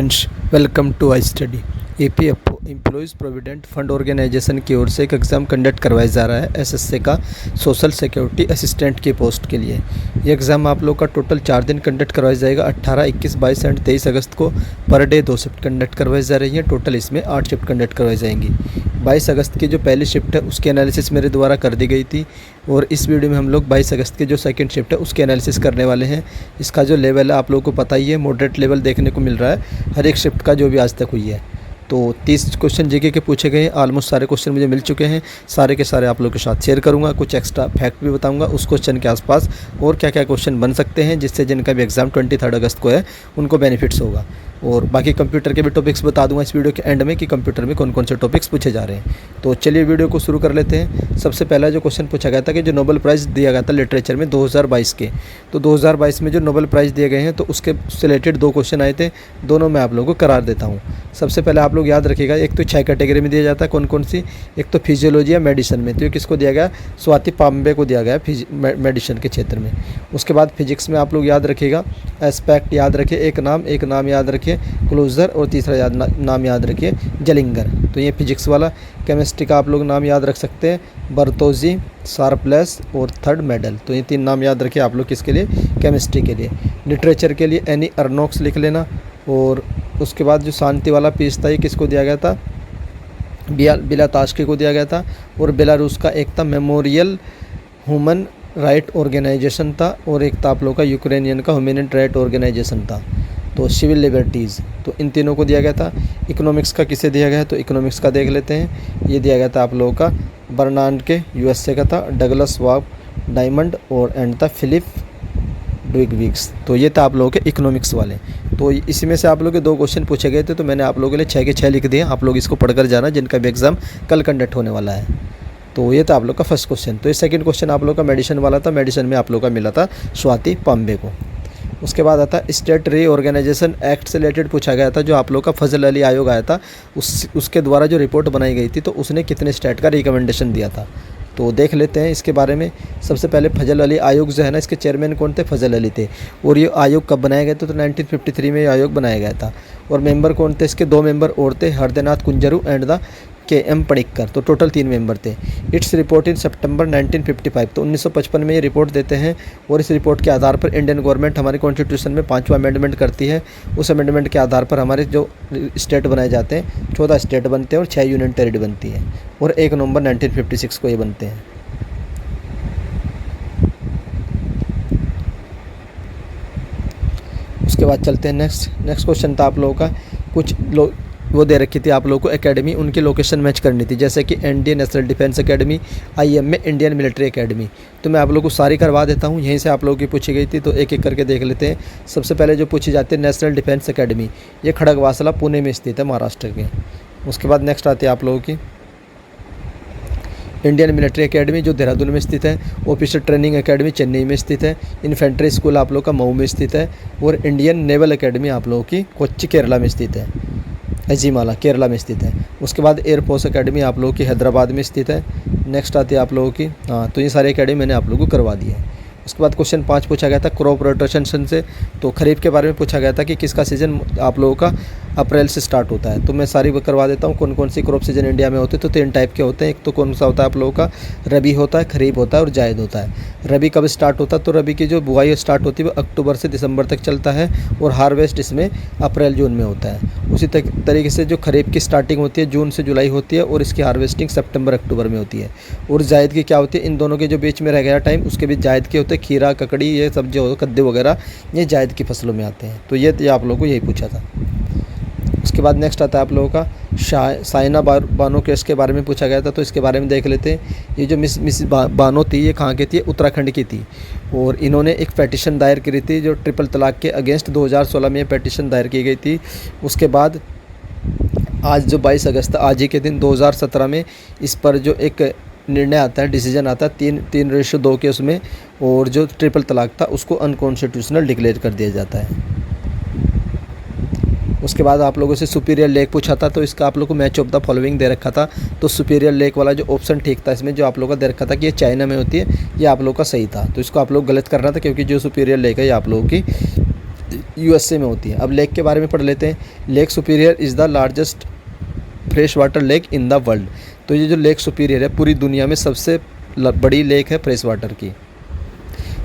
Friends, welcome to I study. EPFO employees provident fund organisation की ओर से एक एग्ज़ाम कंडक्ट करवाया जा रहा है एसएससी का सोशल सिक्योरिटी असिस्टेंट की पोस्ट के लिए। ये एग्ज़ाम आप लोग का टोटल 4 दिन कंडक्ट करवाया जाएगा। 18, 21, 22 एंड 23 अगस्त को पर डे 2 शिफ्ट कंडक्ट करवाई जा रही है। टोटल इसमें 8 शिफ्ट कंडक्ट करवाई जाएंगी। 22 अगस्त की जो पहली शिफ्ट है उसकी एनालिसिस मेरे द्वारा कर दी गई थी और इस वीडियो में हम लोग 22 अगस्त की जो सेकंड शिफ्ट है उसकी एनालिसिस करने वाले हैं। इसका जो लेवल है आप लोगों को पता ही है, मॉडरेट लेवल देखने को मिल रहा है हर एक शिफ्ट का जो भी आज तक हुई है। तो 30 क्वेश्चन जीके के पूछे गए हैं। ऑलमोस्ट सारे क्वेश्चन मुझे मिल चुके हैं। सारे के सारे आप लोगों के साथ शेयर करूंगा। कुछ एक्स्ट्रा फैक्ट भी बताऊंगा उस क्वेश्चन के आसपास और क्या क्या क्वेश्चन बन सकते हैं जिससे जिनका भी एग्जाम 23 अगस्त को है उनको बेनिफिट्स होगा। और बाकी कंप्यूटर के भी टॉपिक्स बता दूंगा इस वीडियो के एंड में कि कंप्यूटर में कौन कौन से टॉपिक्स पूछे जा रहे हैं। तो चलिए वीडियो को शुरू कर लेते हैं। सबसे पहला जो क्वेश्चन पूछा गया था कि जो नोबेल प्राइज़ दिया गया था लिटरेचर में 2022 के, तो 2022 में जो नोबेल प्राइज़ दिए गए हैं तो उसके रिलेटेड 2 क्वेश्चन आए थे। दोनों मैं आप लोगों को करार देता हूँ। सबसे पहले आप लोग याद रखिएगा, एक तो 6 कैटेगरी में दिया जाता है। कौन कौन सी? एक तो फिजियोलॉजी या मेडिसिन में, तो ये किसको दिया गया? स्वाति पाम्बे को दिया गया मेडिसिन के क्षेत्र में। उसके बाद फिजिक्स में आप लोग याद रखिएगा, एस्पेक्ट याद रखिए, एक नाम याद रखिए क्लोजर, और तीसरा नाम याद रखिए जलिंगर। तो ये फिजिक्स वाला। केमिस्ट्री का आप लोग नाम याद रख सकते हैं, बर्तोजी, शार्पलेस और थर्ड मेडल। तो ये 3 नाम याद रखिए आप लोग किसके लिए? केमिस्ट्री के लिए। लिटरेचर के लिए एनी अर्नोक्स लिख लेना। और उसके बाद जो शांति वाला पीस था ये किसको दिया गया था? बिलातास्की को दिया गया था। और बेलारूस का एक था मेमोरियल ह्यूमन राइट ऑर्गेनाइजेशन था, और एक था आप लोग का यूक्रेनियन का ह्यूमन राइट ऑर्गेनाइजेशन था। तो सिविल लिबर्टीज़, तो इन तीनों को दिया गया था। इकोनॉमिक्स का किसे दिया गया है? तो इकोनॉमिक्स का देख लेते हैं। ये दिया गया था आप लोगों का बर्नार्ड के यूएसए का था, डगलस वाब डायमंड और एंड था फिलिप ड्विगविक्स। तो ये था आप लोगों के इकोनॉमिक्स वाले। तो इसी में से आप लोगों के 2 क्वेश्चन पूछे गए थे, तो मैंने आप लोगों के लिए 6 के 6 लिख दिए। आप लोग इसको पढ़कर जाना जिनका भी एग्ज़ाम कल कंडक्ट होने वाला है। तो ये था आप लोग का फर्स्ट क्वेश्चन। तो ये सेकंड क्वेश्चन आप लोग का मेडिसिन वाला था। मेडिसिन में आप लोग का मिला था स्वाति पाम्बे को। उसके बाद आता स्टेट रीऑर्गेनाइजेशन एक्ट से रिलेटेड पूछा गया था। जो आप लोग का फजल अली आयोग आया था उसके द्वारा जो रिपोर्ट बनाई गई थी तो उसने कितने स्टेट का रिकमेंडेशन दिया था, तो देख लेते हैं इसके बारे में। सबसे पहले फजल अली आयोग जो है ना, इसके चेयरमैन कौन थे? फजल अली थे। और ये आयोग कब बनाया गया था? तो 1953 में ये आयोग बनाया गया था। और मेंबर कौन थे इसके? 2 मेंबर और थे, Hridaynath Kunzru and the KM Panikkar. तो टोटल 3 मेंबर थे। इट्स रिपोर्ट इन सितंबर 1955, तो 1955 में ये रिपोर्ट देते हैं। और इस रिपोर्ट के आधार पर इंडियन गवर्नमेंट हमारे कॉन्स्टिट्यूशन में 5वां अमेंडमेंट करती है। उस अमेंडमेंट के आधार पर हमारे जो स्टेट बनाए जाते हैं 14 स्टेट बनते हैं और 6 यूनियन टेरिटरी बनती है। और 1 नवंबर 1956 को ये बनते हैं। उसके बाद चलते हैं नेक्स्ट क्वेश्चन था आप लोगों का। कुछ लोग वो दे रखी थी आप लोगों को एकेडमी, उनकी लोकेशन मैच करनी थी, जैसे कि Indian national defence academy, IM में इंडियन मिलिट्री एकेडमी। तो मैं आप लोगों को सारी करवा देता हूँ, यहीं से आप लोगों की पूछी गई थी, तो एक एक करके देख लेते हैं। सबसे पहले जो पूछी जाती है नेशनल डिफेंस एकेडमी, ये खड़गवासला पुणे में स्थित है, महाराष्ट्र के। उसके बाद नेक्स्ट आती है आप लोगों की इंडियन मिलिट्री एकेडमी जो देहरादून में स्थित है। ऑफिसर ट्रेनिंग एकेडमी चेन्नई में स्थित है। इन्फेंट्री स्कूल आप लोग का मऊ में स्थित है। और इंडियन नेवल एकेडमी आप लोगों की कोच्चि केरला में स्थित है, अजीमाला केरला में स्थित है। उसके बाद एयरफोर्स एकेडमी आप लोगों की हैदराबाद में स्थित है। नेक्स्ट आती है आप लोगों की तो ये सारी एकेडमी मैंने आप लोगों को करवा दी है। उसके बाद क्वेश्चन 5 पूछा गया था क्रॉप रोटेशन से, तो खरीफ के बारे में पूछा गया था कि किसका सीज़न आप लोगों का अप्रैल से स्टार्ट होता है। तो मैं सारी करवा देता हूँ कौन कौन सी क्रॉप सीजन इंडिया में होते हैं। तो 3 टाइप के होते हैं। एक तो कौन सा होता है आप लोगों का? रबी होता है, खरीफ होता है और जायद होता है। रबी कब स्टार्ट होता है? तो रबी की जो बुआई स्टार्ट होती है वो अक्टूबर से दिसंबर तक चलता है और हार्वेस्ट इसमें अप्रैल जून में होता है। उसी तरीके से जो खरीफ की स्टार्टिंग होती है जून से जुलाई होती है और इसकी हार्वेस्टिंग सितंबर अक्टूबर में होती है। और जायद की क्या होती है? इन दोनों के जो बीच में रह गया टाइम उसके बीच जायद के होते हैं। खीरा, ककड़ी, ये सब जो कद्दू वगैरह ये जायद की फसलों में आते हैं। तो ये आप लोगों को यही पूछा था। उसके बाद नेक्स्ट आता है आप लोगों का साइना बानो केस के बारे में पूछा गया था, तो इसके बारे में देख लेते हैं। ये जो मिस बानो थी ये कहाँ की थी? उत्तराखंड की थी। और इन्होंने एक पेटिशन दायर करी थी जो ट्रिपल तलाक के अगेंस्ट 2016 में ये पेटिशन दायर की गई थी। उसके बाद आज जो 22 अगस्त आज ही के दिन 2017 में इस पर जो एक निर्णय आता है, डिसीजन आता है 3:2 के उसमें, और जो ट्रिपल तलाक था उसको अनकॉन्स्टिट्यूशनल डिक्लेयर कर दिया जाता है। उसके बाद आप लोगों से सुपीरियर लेक पूछा था, तो इसका आप लोगों को मैच ऑफ द फॉलोइंग दे रखा था। तो सुपीरियर लेक वाला जो ऑप्शन ठीक था इसमें, जो आप लोगों का दे रखा था कि ये चाइना में होती है, ये आप लोगों का सही था। तो इसको आप लोग गलत करना था क्योंकि जो सुपीरियर लेक है ये आप लोगों की यूएसए में होती है। अब लेक के बारे में पढ़ लेते हैं। Lake superior is the largest fresh water lake in the world. तो ये जो लेक सुपीरियर है पूरी दुनिया में सबसे बड़ी लेक है फ्रेश वाटर की,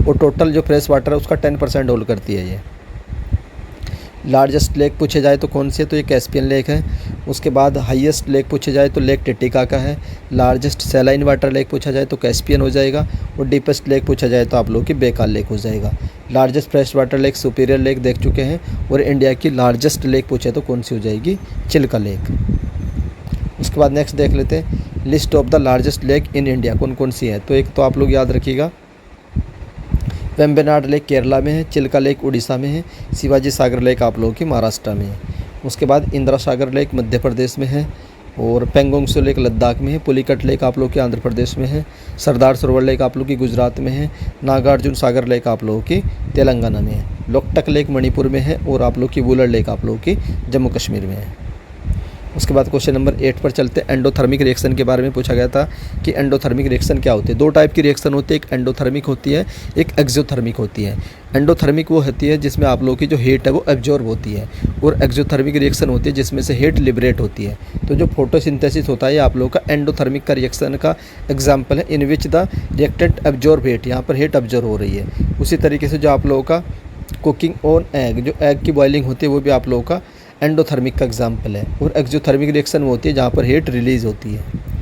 और टोटल जो फ्रेश वाटर है उसका 10% होल्ड करती है ये। लार्जेस्ट लेक पूछे जाए तो कौन सी है, तो ये कैस्पियन लेक है। उसके बाद हाईएस्ट लेक पूछे जाए तो लेक टिटिकाका है। लार्जेस्ट सैलाइन वाटर लेक पूछा जाए तो कैस्पियन हो जाएगा, और डीपेस्ट लेक पूछा जाए तो आप लोगों की बेकाल लेक हो जाएगा। Largest fresh water lake superior lake देख चुके हैं, और इंडिया की लार्जेस्ट लेक पूछे तो कौन सी हो जाएगी, चिल्का लेक। उसके बाद नेक्स्ट देख लेते हैं list of the largest lake in India कौन कौन सी है। तो एक तो आप लोग याद रखिएगा, वेम्बनाड लेक केरला में है, चिल्का लेक उड़ीसा में है, शिवाजी सागर लेक आप लोगों की महाराष्ट्र में है। उसके बाद इंदिरा सागर लेक मध्य प्रदेश में है, और पेंगोंग त्सो लेक लद्दाख में है। पुलिकट लेक आप लोगों के आंध्र प्रदेश में है। सरदार सरोवर लेक आप लोगों की गुजरात में है। नागार्जुन सागर लेक आप लोगों की तेलंगाना में है। लोकटक लेक मणिपुर में है, और आप लोग की वुलर लेक आप लोगों की जम्मू कश्मीर में है। उसके बाद क्वेश्चन नंबर 8 पर चलते हैं। एंडोथर्मिक रिएक्शन के बारे में पूछा गया था कि एंडोथर्मिक रिएक्शन क्या होती है। दो टाइप की रिएक्शन होती है, एक एंडोथर्मिक होती है, एक एक्सोथर्मिक होती है। एंडोथर्मिक वो होती है जिसमें आप लोगों की जो हीट है वो एब्जॉर्ब होती है, और एक्सोथर्मिक रिएक्शन होती है जिसमें से हीट लिबरेट होती है। तो जो फोटोसिंथेसिस होता है ये आप लोगों का एंडोथर्मिक का रिएक्शन का एग्जाम्पल है, in which the reactant absorb heat, यहाँ पर हीट एब्जॉर्ब हो रही है। उसी तरीके से जो आप लोगों का कुकिंग ऑन एग, जो एग की बॉइलिंग होती है वो भी आप लोगों का एंडोथर्मिक का एग्जाम्पल है। और एक्सोथर्मिक रिएक्शन वो होती है जहाँ पर हीट रिलीज होती है।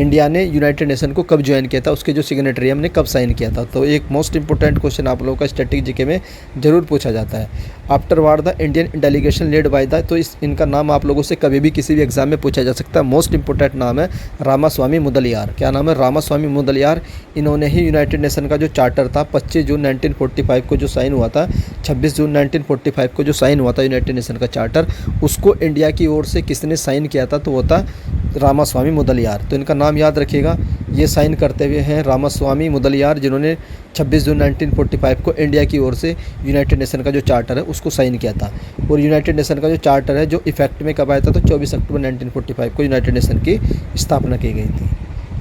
इंडिया ने यूनाइटेड नेशन को कब ज्वाइन किया था, उसके जो सिग्नेटरी हमने कब साइन किया था। तो एक मोस्ट इंपॉर्टेंट क्वेश्चन आप लोगों का स्टैटिक जीके में जरूर पूछा जाता है। After war the Indian delegation led by the, तो इनका नाम आप लोगों से कभी भी किसी भी एग्जाम में पूछा जा सकता है। मोस्ट इंपॉर्टेंट नाम है रामास्वामी मुदलियार। क्या नाम है, रामास्वामी मुदलियार। इन्होंने ही यूनाइटेड नेशन का जो चार्टर था 25 जून 1945 को जो साइन हुआ था, 26 जून 1945 को जो साइन हुआ था यूनाइटेड नेशन का चार्टर, उसको इंडिया की ओर से किसने साइन किया था, तो वो था रामास्वामी मुदलियार। तो इनका नाम याद रखिएगा, ये साइन करते हुए हैं रामास्वामी मुदलियार, जिन्होंने 26 जून 1945 को इंडिया की ओर से यूनाइटेड नेशन का जो चार्टर है उसको साइन किया था। और यूनाइटेड नेशन का जो चार्टर है जो इफेक्ट में कब आया था, तो 24 अक्टूबर 1945 को यूनाइटेड नेशन की स्थापना की गई थी।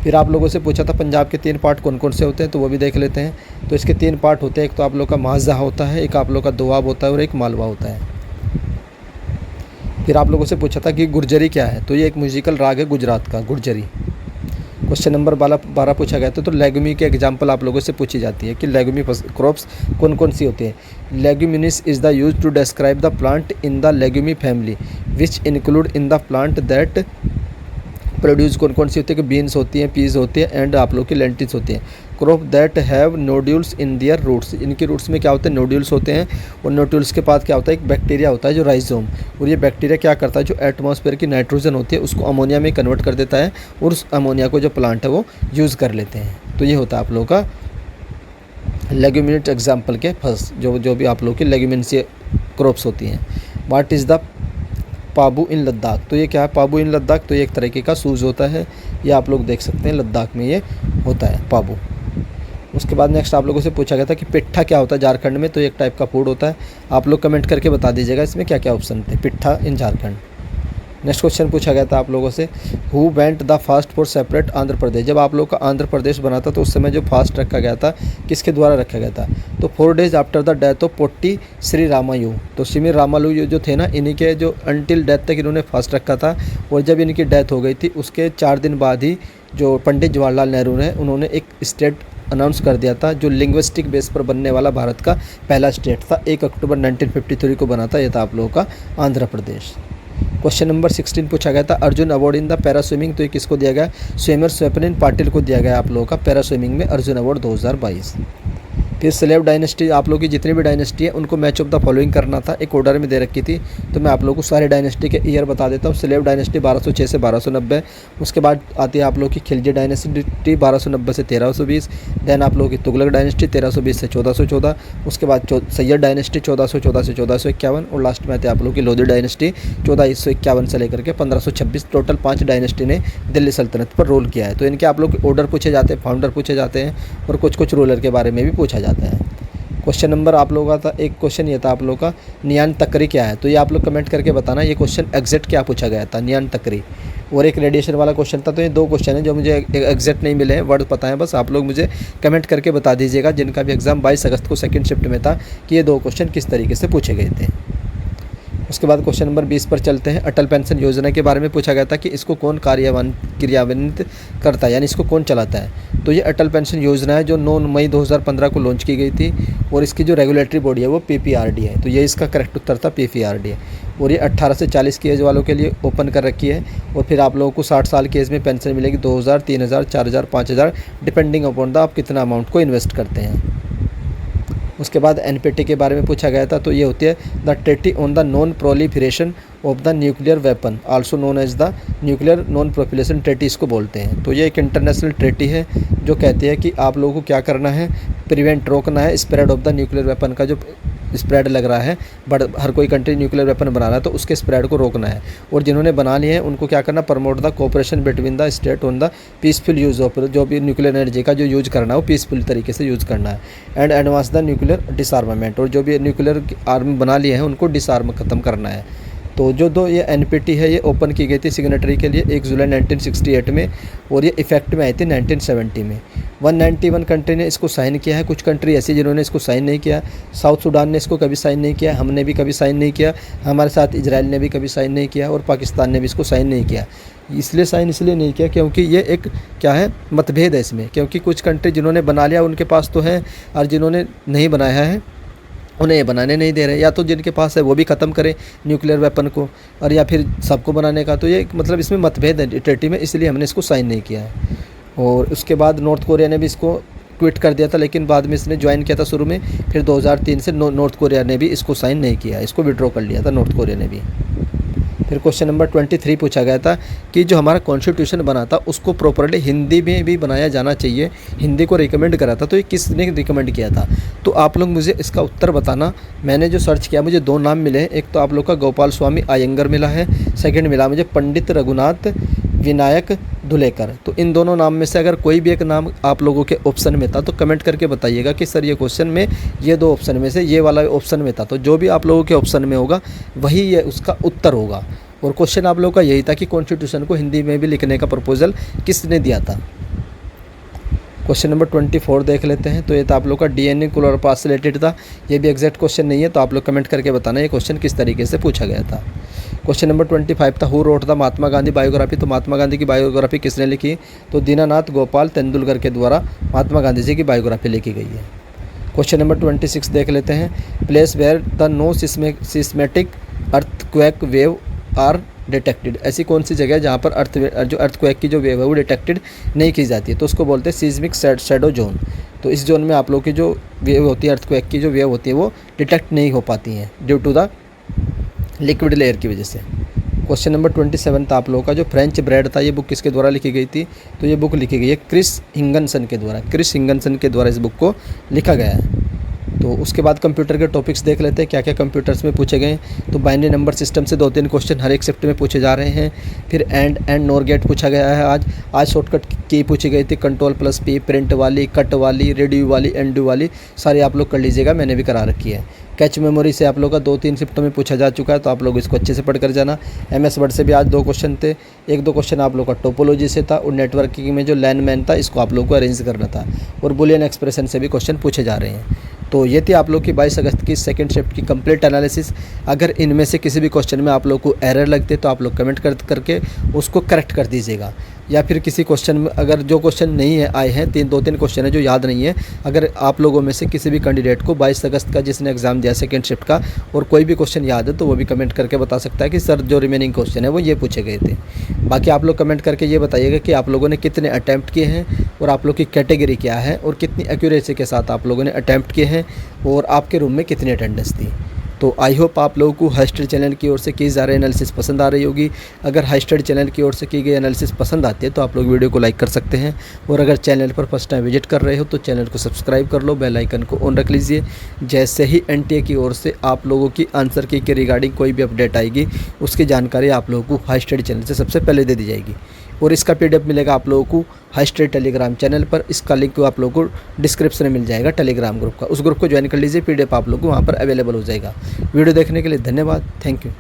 फिर आप लोगों से पूछा था पंजाब के 3 पार्ट कौन कौन से होते हैं, तो वो भी देख लेते हैं। तो इसके 3 पार्ट होते हैं, एक तो आप लोग का माहजा होता है, एक आप लोग का दोआब होता है, और एक मालवा होता है। फिर आप लोगों से पूछा था कि गुर्जरी क्या है, तो ये एक म्यूजिकल राग है गुजरात का, गुर्जरी। क्वेश्चन नंबर 12 पूछा गया था। तो लेग्यूमी के एग्जाम्पल आप लोगों से पूछी जाती है कि लेग्यूमी क्रॉप्स कौन कौन सी होती है। Leguminous is the use to describe the plant in the legume family which include in the plant that produce कौन कौन सी होती है कि बीन्स होती हैं, पीज होती है, एंड आप लोग की लेंटिल्स होती हैं। Crop that have nodules in their roots, इनके रूट्स में क्या होते हैं, नोड्यूल्स होते हैं। और नोड्यूल्स के बाद क्या होता है, एक बैक्टीरिया होता है जो राइजोम, और ये बैक्टीरिया क्या करता है, जो एटमॉस्फेयर की नाइट्रोजन होती है उसको अमोनिया में कन्वर्ट कर देता है, और उस अमोनिया को जो प्लांट है वो यूज़ कर लेते हैं। तो ये होता है आप लोगों का लेग्यूमिनेट एग्जाम्पल के फर्स्ट जो भी आप लोग की लेग्यूमिनेसी क्रॉप्स होती हैं। व्हाट इज़ द पाबू इन लद्दाख, तो ये क्या है पाबू इन लद्दाख, तो ये एक तरीके का सूज होता है, ये आप लोग देख सकते हैं लद्दाख में ये होता है पाबू। उसके बाद नेक्स्ट आप लोगों से पूछा गया था कि पिट्ठा क्या होता है झारखंड में, तो एक टाइप का फूड होता है। आप लोग कमेंट करके बता दीजिएगा इसमें क्या क्या ऑप्शन थे pitha in Jharkhand. Next question पूछा गया था आप लोगों से, who went the fast for separate Andhra Pradesh, जब आप लोग का आंध्र प्रदेश बना था तो उस समय जो फास्ट रखा गया था किसके द्वारा रखा गया था, तो 4 days after the death of potty Shri Ramayu, तो श्री रामालू जो थे ना, इन्हीं के जो अनटिल डेथ तक इन्होंने फास्ट रखा था, और जब इनकी डेथ हो गई थी उसके 4 दिन बाद ही जो पंडित जवाहरलाल नेहरू ने उन्होंने एक स्टेट अनाउंस कर दिया था जो लिंग्विस्टिक बेस पर बनने वाला भारत का पहला स्टेट था। 1 अक्टूबर 1953 को बना था, यह था आप लोगों का आंध्र प्रदेश। क्वेश्चन नंबर 16 पूछा गया था Arjun award in the para swimming, तो ये किसको दिया गया, स्विमर स्वप्निल पाटिल को दिया गया आप लोगों का पैरा स्विमिंग में अर्जुन अवार्ड 2022। फिर स्लेव डायनेस्टी, आप लोगों की जितनी भी डायनेस्टी है उनको मैच ऑफ द फॉलोइंग करना था, एक ऑर्डर में दे रखी थी, तो मैं आप लोगों को सारे डायनेस्टी के ईयर बता देता हूँ। स्लेव डायनेस्टी 1206 से 1290, उसके बाद आती है आप लोगों की खिलजी डायनेस्टी 1290 से 1320, देन आप लोगों की तुगलक डायनेस्टी 1320 से 1414, उसके बाद सैयद डायनेस्टी 1414 से 1451, और लास्ट में आती है आप लोगों की लोधी डायनेस्टी 1451 से लेकर के 1526। टोटल 5 डायनेस्टी ने दिल्ली सल्तनत पर रूल किया है। तो इनके आप लोग ऑर्डर पूछे जाते हैं, फाउंडर पूछे जाते हैं, और कुछ रूलर के बारे में भी पूछा जाता है। क्वेश्चन नंबर आप लोगों का था, एक क्वेश्चन ये था आप लोगों का नियान तकरी क्या है, तो ये आप लोग कमेंट करके बताना ये क्वेश्चन एग्जैक्ट क्या पूछा गया था, नियान तकरी। और एक रेडिएशन वाला क्वेश्चन था। तो ये 2 क्वेश्चन है जो मुझे एग्जैक्ट नहीं मिले हैं, वर्ड पता है बस, आप लोग मुझे कमेंट करके बता दीजिएगा जिनका भी एग्ज़ाम 22 अगस्त को सेकंड शिफ्ट में था कि ये 2 क्वेश्चन किस तरीके से पूछे गए थे। उसके बाद क्वेश्चन नंबर 20 पर चलते हैं। अटल पेंशन योजना के बारे में पूछा गया था कि इसको कौन क्रियान्वित करता है, यानी इसको कौन चलाता है। तो ये अटल पेंशन योजना है जो 9 मई 2015 को लॉन्च की गई थी और इसकी जो रेगुलेटरी बॉडी है वो PPRD है। तो ये इसका करेक्ट उत्तर था, PPRD है। और ये 18 से 40 की एज वालों के लिए ओपन कर रखी है। और फिर आप लोगों को 60 साल की एज में पेंशन मिलेगी 2000, 3000, 4000, 5000 डिपेंडिंग अपॉन द आप कितना अमाउंट को इन्वेस्ट करते हैं। उसके बाद NPT के बारे में पूछा गया था। तो ये होती है the treaty on the non proliferation of the nuclear weapon also known as the nuclear non proliferation treaty इसको बोलते हैं। तो ये एक इंटरनेशनल ट्रीटी है जो कहती है कि आप लोगों को क्या करना है, प्रिवेंट रोकना है spread of the nuclear weapon का जो स्प्रेड लग रहा है, बट हर कोई कंट्री न्यूक्लियर वेपन बना रहा है तो उसके स्प्रेड को रोकना है। और जिन्होंने बना लिए हैं उनको क्या करना, promote the cooperation between the state on the peaceful use of, जो भी न्यूक्लियर एनर्जी का जो यूज़ करना है वो पीसफुल तरीके से यूज़ करना है। एंड एडवांस द न्यूक्लियर डिसआर्मामेंट, और जो भी न्यूक्लियर आर्म बना लिए हैं उनको डिसआर्म ख़त्म करना है। तो जो 2 ये NPT है ये ओपन की गई थी सिग्नेटरी के लिए 1 जुलाई 1968 में और ये इफेक्ट में आई थी 1970 में। 191 कंट्री ने इसको साइन किया है। कुछ कंट्री ऐसी जिन्होंने इसको साइन नहीं किया। साउथ सूडान ने इसको कभी साइन नहीं किया, हमने भी कभी साइन नहीं किया, हमारे साथ इजराइल ने भी कभी साइन नहीं किया और पाकिस्तान ने भी इसको साइन नहीं किया। इसलिए नहीं किया क्योंकि ये एक क्या है, मतभेद है इसमें, क्योंकि कुछ कंट्री जिन्होंने बना लिया उनके पास तो है और जिन्होंने नहीं बनाया है उन्हें ये बनाने नहीं दे रहे। या तो जिनके पास है वो भी ख़त्म करें न्यूक्लियर वेपन को, और या फिर सबको बनाने का। तो ये मतलब इसमें मतभेद है ट्रीटी में, इसलिए हमने इसको साइन नहीं किया है। और उसके बाद नॉर्थ कोरिया ने भी इसको क्विट कर दिया था, लेकिन बाद में इसने ज्वाइन किया था शुरू में। फिर 2003 से नॉर्थ कोरिया ने भी इसको साइन नहीं किया, इसको विड्रॉ कर लिया था नॉर्थ कोरिया ने भी। फिर क्वेश्चन नंबर 23 पूछा गया था कि जो हमारा कॉन्स्टिट्यूशन बना था उसको प्रॉपरली हिंदी में भी बनाया जाना चाहिए, हिंदी को रिकमेंड करा था। तो ये किसने रिकमेंड किया था, तो आप लोग मुझे इसका उत्तर बताना। मैंने जो सर्च किया मुझे 2 नाम मिले हैं, एक तो आप लोग का गोपाल स्वामी अयंगर मिला है, सेकंड मिला मुझे पंडित रघुनाथ विनायक धुलेकर। तो इन दोनों नाम में से अगर कोई भी एक नाम आप लोगों के ऑप्शन में था तो कमेंट करके बताइएगा कि सर ये क्वेश्चन में ये 2 ऑप्शन में से ये वाला ऑप्शन में था। तो जो भी आप लोगों के ऑप्शन में होगा वही ये उसका उत्तर होगा। और क्वेश्चन आप लोगों का यही था कि कॉन्स्टिट्यूशन को हिंदी में भी लिखने का प्रपोजल किसने दिया था। क्वेश्चन नंबर 24 देख लेते हैं। तो ये था आप लोग का DNA क्लोरोप्लास्ट से रिलेटेड था। ये भी एग्जैक्ट क्वेश्चन नहीं है, तो आप लोग कमेंट करके बताना ये क्वेश्चन किस तरीके से पूछा गया था। क्वेश्चन नंबर 25 था who wrote the Mahatma Gandhi biography. तो महात्मा गांधी की बायोग्राफी किसने लिखी, तो दीनानाथ गोपाल तेंदुलकर के द्वारा महात्मा गांधी जी की बायोग्राफी लिखी गई है। क्वेश्चन नंबर 26 देख लेते हैं। Place where the no seismic earthquake wave are detected. ऐसी कौन सी जगह है जहाँ पर अर्थक्वेक की जो वेव है वो डिटेक्टेड नहीं की जाती है, तो उसको बोलते हैं सीस्मिक शैडो जोन। तो इस जोन में आप लोग की जो वेव होती है, अर्थक्वेक की जो वेव होती है वो डिटेक्ट नहीं हो पाती हैं due to the liquid layer की वजह से। क्वेश्चन नंबर 27 था आप लोगों का जो फ्रेंच ब्रेड था ये बुक किसके द्वारा लिखी गई थी, तो ये बुक लिखी गई है क्रिस हिंगनसन के द्वारा। क्रिस हिंगनसन के द्वारा इस बुक को लिखा गया है। तो उसके बाद कंप्यूटर के टॉपिक्स देख लेते हैं क्या क्या कंप्यूटर्स में पूछे गए। तो बाइनरी नंबर सिस्टम से 2-3 क्वेश्चन हर एक शिफ्ट में पूछे जा रहे हैं। फिर एंड नॉर गेट पूछा गया है आज शॉर्टकट की पूछी गई थी Ctrl+P, प्रिंट वाली, कट वाली, रेडियो वाली, एंडू वाली, सारी आप लोग कर लीजिएगा, मैंने भी करा रखी है। कैच मेमोरी से आप लोग का 2-3 शिफ्टों में पूछा जा चुका है, तो आप लोग इसको अच्छे से पढ़ कर जाना। MS वर्ड से भी आज 2 क्वेश्चन थे, 1-2 क्वेश्चन आप लोग का टोपोलॉजी से था और नेटवर्किंग में जो लैन मैन था इसको आप लोग को अरेंज करना था, और बुलियन एक्सप्रेशन से भी क्वेश्चन पूछे जा रहे हैं। तो ये थी आप लोग की 22 अगस्त की सेकंड शिफ्ट की कंप्लीट एनालिसिस। अगर इनमें से किसी भी क्वेश्चन में आप लोग को एरर लगते तो आप लोग कमेंट करके उसको करेक्ट कर दीजिएगा, या फिर किसी क्वेश्चन में अगर जो क्वेश्चन नहीं है आए हैं 2-3 क्वेश्चन है जो याद नहीं है, अगर आप लोगों में से किसी भी कैंडिडेट को 22 अगस्त का जिसने एग्ज़ाम दिया सेकंड शिफ्ट का और कोई भी क्वेश्चन याद है तो वो भी कमेंट करके बता सकता है कि सर जो रिमेनिंग क्वेश्चन है वो ये पूछे गए थे। बाकी आप लोग कमेंट करके ये बताइएगा कि आप लोगों ने कितने अटैम्प्ट किए हैं और आप लोग की कैटेगरी क्या है और कितनी एक्यूरेसी के साथ आप लोगों ने अटैम्प्ट किए हैं और आपके रूम में कितनी अटेंडेंस थी। तो आई होप आप लोगों को हाई स्टडी चैनल की ओर से की जा रही एनालिसिस पसंद आ रही होगी। अगर हाई स्टडी चैनल की ओर से की गई एनालिसिस पसंद आती है तो आप लोग वीडियो को लाइक कर सकते हैं, और अगर चैनल पर फर्स्ट टाइम विजिट कर रहे हो तो चैनल को सब्सक्राइब कर लो, बेल आइकन को ऑन रख लीजिए। जैसे ही NTA की ओर से आप लोगों की आंसर की के रिगार्डिंग कोई भी अपडेट आएगी उसकी जानकारी आप लोगों को हाई स्टडी चैनल से सबसे पहले दे दी जाएगी। और इसका PDF मिलेगा आप लोगों को हाई स्टडी टेलीग्राम चैनल पर। इसका लिंक आप लोगों को डिस्क्रिप्शन में मिल जाएगा टेलीग्राम ग्रुप का, उस ग्रुप को ज्वाइन कर लीजिए, PDF आप लोगों को वहाँ पर अवेलेबल हो जाएगा। वीडियो देखने के लिए धन्यवाद, थैंक यू।